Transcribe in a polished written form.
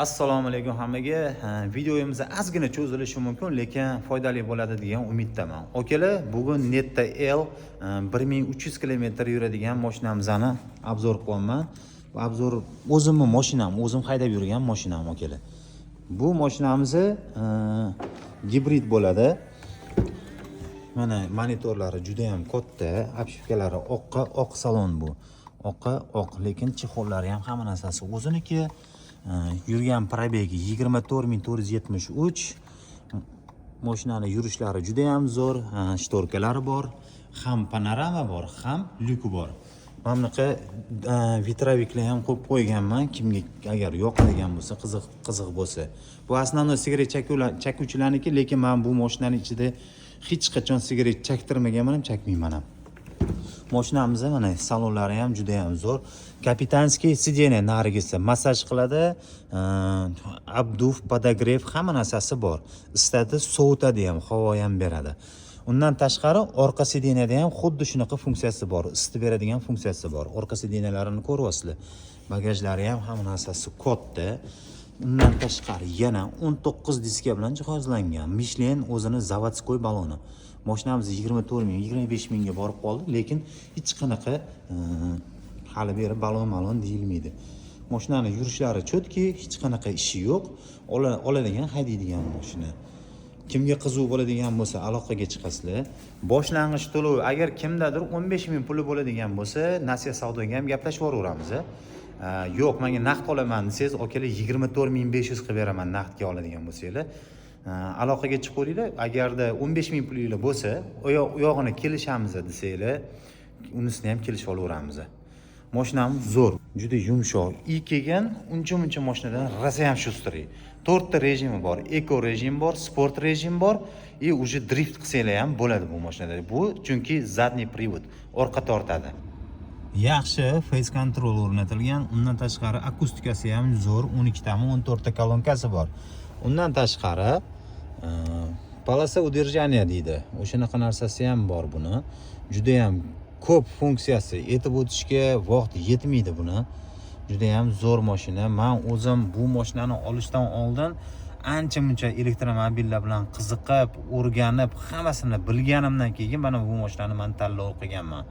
Assalomu alaykum hammaga. Videomiz ozgina cho'zilishi mumkin, lekin foydali bo'ladi degan umiddaman. Okalar, bugun Netta L 1300 km yuradigan mashinamizni obzor qilyapman. Bu obzor o'zimning mashinam, o'zim haydab yurgan mashinam, okalar. Bu mashinamiz gibrid bo'ladi. Mana monitorlari juda ham katta, obshivkalari oq salon bu. Oq, lekin chexollari ham hamma narsasi o'ziniki. Yurgan probegi 24473. Mashinani yurishlari juda ham zo'r, shtorkalari bor, ham panorama bor, ham lyuki bor. Mana bunaqa vitraviklar ham qo'yib qo'yganman, kimga agar yoqadigan bo'lsa, qiziq bo'lsa. Bu asnoviy sigaret chakuvchilarniki, lekin men bu mashinaning ichida hech qachon sigaret chaktirmaganman ham, chakmayman ham. Mashinamiz mana salonlari ham juda ham zo'r. Kapitanskiy sideniya narigisi massaj qiladi, abduf, podogrev hamma narsasi bor. Istadi sovutadi ham, havo ham beradi. Undan tashqari orqa sideniyada ham xuddi shunaqa funksiyasi bor, isitib beradigan funksiyasi bor. Orqa sideniyalarini ko'ryapsizlar. Bagajlari ham hamma narsasi katta. Undan tashqari yana 19 diska bilan jihozlangan. Michelin o'zini zavodskoy baloni. Mashinamiz 24 ming, 25 mingga borib qoldi, lekin hech qanaqa hali beri balon deyilmaydi. Mashinaning yurishlari cho'tki, hech qanaqa ishi yo'q. Oladigan, haydaydigan mashina. Kimga qiziq bo'ladigan bo'lsa, aloqaga chiqasizlar. Boshlang'ich to'lov agar kimdadir 15 ming puli bo'ladigan bo'lsa, Nasiya savdoga ham gaplashib o'raveramiz. Yo'q, menga naqd olaman desangiz, okalar 24500 qilib beraman naqdga oladigan bo'lsanglar. Aloqaga chiqinglar. Agarda 15 ming pulinglar bo'lsa, u yog'ini kelishamiz desanglar, unisini ham kelishib olaveramiz. Mashinamiz zo'r, juda yumshoq. Kelgan uncha-muncha mashinadan rosa ham shustri. 4 ta rejimi bor, eko rejim bor, sport rejim bor, уже drift qilsanglar ham bo'ladi bu mashinada. Bu chunki zadniy привод, orqa tortadi. Yaxshi face control o'rnatilgan. Undan tashqari akustikasi ham zo'r, 12 tami 14 ta kolonkasi bor. Undan tashqari polosa udержания deydi. O'shanaqa narsasi ham bor buni. Juda ham ko'p funksiyasi, etib o'tishga vaqt yetmaydi buni. Juda ham zo'r mashina. Men o'zim bu mashinani olishdan oldin ancha-muncha elektromobillar bilan qiziqib, o'rganib, hammasini bilganimdan keyin mana bu mashinani men tanlov qilganman.